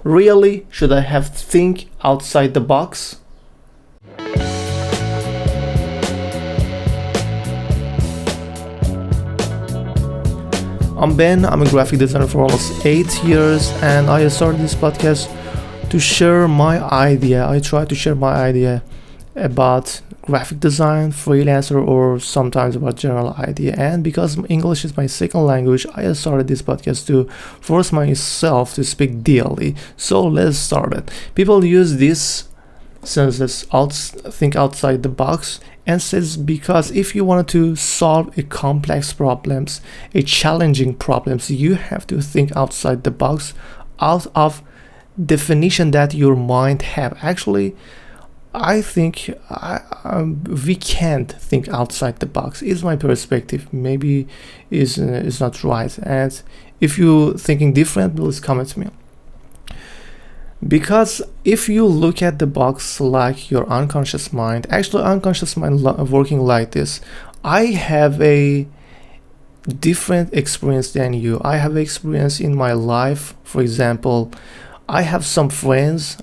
Really, should I have think outside the box? I'm Ben, I'm a graphic designer for almost 8 years, and I started this podcast to share my idea. I try to share my idea about graphic design, freelancer, or sometimes about general idea. And because English is my second language, I started this podcast to force myself to speak daily. So let's start it. People use this senses think outside the box, and says because if you wanted to solve a complex problems, a challenging problems, you have to think outside the box, out of definition that your mind have. Actually, I think we can't think outside the box. Is my perspective. Maybe is not right. And if you thinking different, please comment to me. Because if you look at the box like your unconscious mind, actually unconscious mind working like this, I have a different experience than you. I have experience in my life. For example, I have some friends,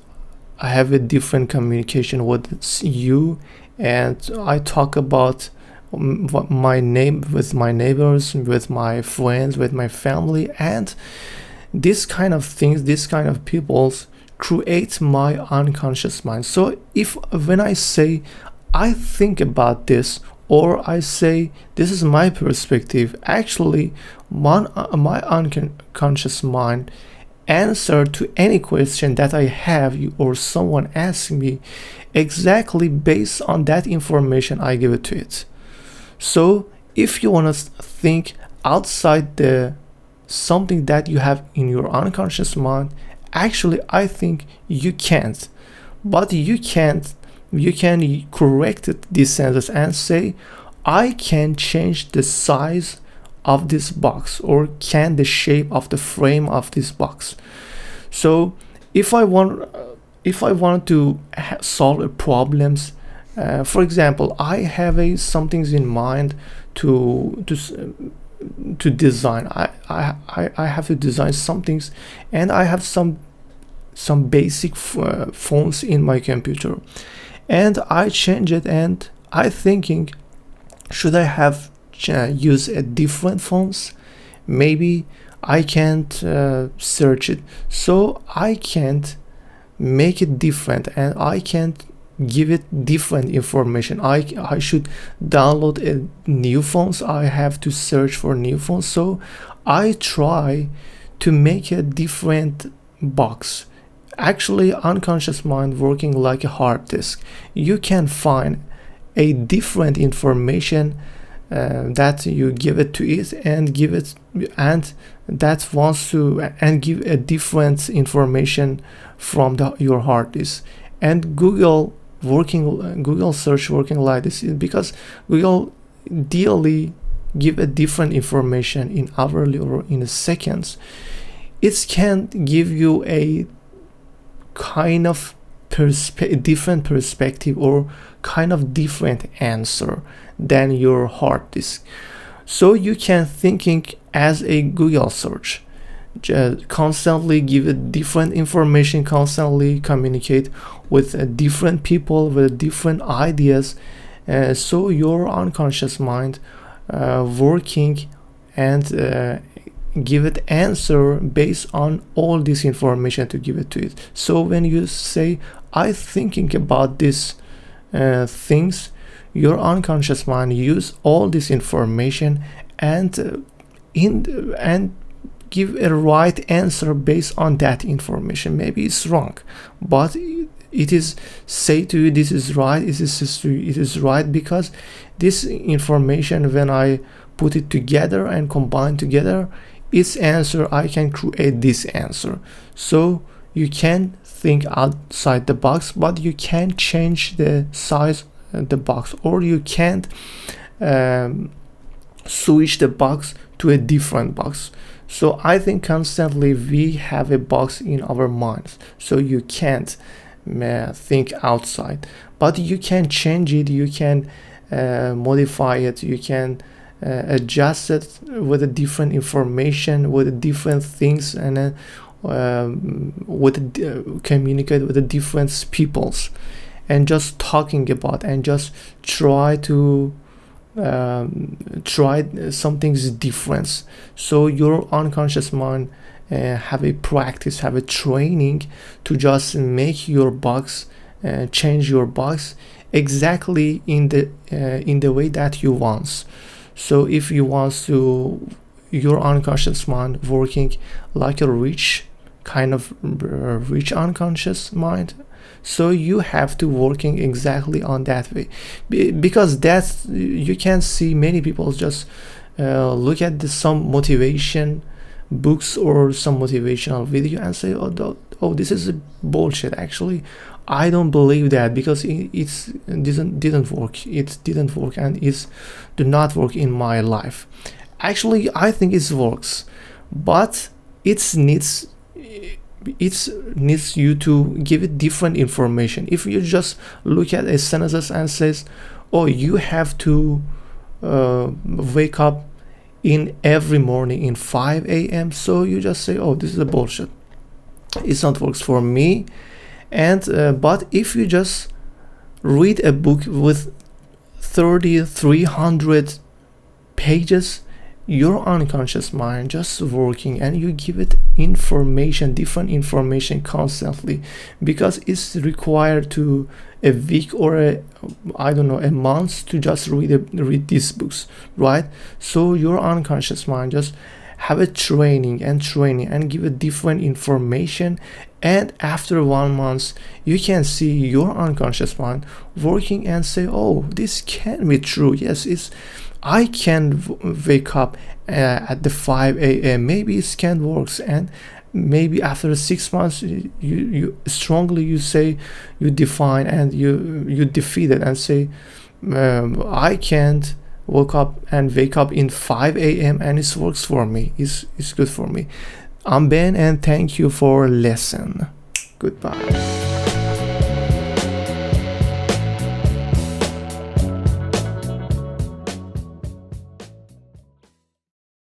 I have a different communication with you, and I talk about my name with my neighbors, with my friends, with my family, and this kind of things, this kind of peoples create my unconscious mind. So if when I say I think about this, or I say this is my perspective, actually my unconscious mind answer to any question that I have or someone asks me exactly based on that information I give it to it. So if you want to think outside the something that you have in your unconscious mind, actually I think you can't, but you can correct this sentence and say I can change the size of this box, or can the shape of the frame of this box. So if I want to solve a problems, for example, I have some things in mind to design. I have to design some things, and I have some basic fonts in my computer, and I change it, and I thinking should I have use a different fonts. Maybe I can't search it, so I can't make it different, and I can't give it different information. I should download a new fonts. I have to search for new fonts, so I try to make a different box. Actually, unconscious mind working like a hard disk. You can find a different information that you give it to it, and give it, and that wants to, and give a different information from your hard disk. And Google search working like this is because Google daily give a different information in hourly or in seconds. It can give you a kind of different perspective, or kind of different answer than your hard disk. So you can thinking as a Google search, just constantly give it different information, constantly communicate with different people with different ideas. So your unconscious mind working and give it answer based on all this information to give it to it. So when you say I thinking about this things, your unconscious mind use all this information and and give a right answer based on that information. Maybe it's wrong, but it is say to you this is right. It is right because this information, when I put it together and combine together, its answer, I can create this answer. So you can think outside the box, but you can change the size of the box, or you can't switch the box to a different box. So I think constantly we have a box in our minds, so you can't think outside, but you can change it, you can modify it, you can adjust it with a different information, with different things, and communicate with the different peoples, and just talking about, and just try to try some things different. So your unconscious mind have a practice, have a training to just make your box, change your box exactly in the way that you want. So if you want to your unconscious mind working like a rich kind of rich unconscious mind, so you have to working exactly on that way. Because that's, you can see many people just look at some motivation books or some motivational video and say, oh, this is a bullshit. Actually, I don't believe that, because it's didn't work. It didn't work, and it's do not work in my life. Actually, I think it works, but it needs you to give it different information. If you just look at a sentence and says, oh, you have to wake up in every morning in 5 a.m., so you just say, oh, this is a bullshit, it's not works for me. And but if you just read a book with 300 pages, your unconscious mind just working, and you give it information, different information constantly, because it's required to a week or a month to just read these books, right? So your unconscious mind just have a training and give it different information, and after 1 month you can see your unconscious mind working and say, oh, this can be true. Yes, I can wake up at the 5 a.m. Maybe it can works. And maybe after 6 months you strongly you say, you define and you defeat it and say, I can't wake up in 5 a.m. and it works for me, it's good for me. I'm Ben, and thank you for listening. Goodbye.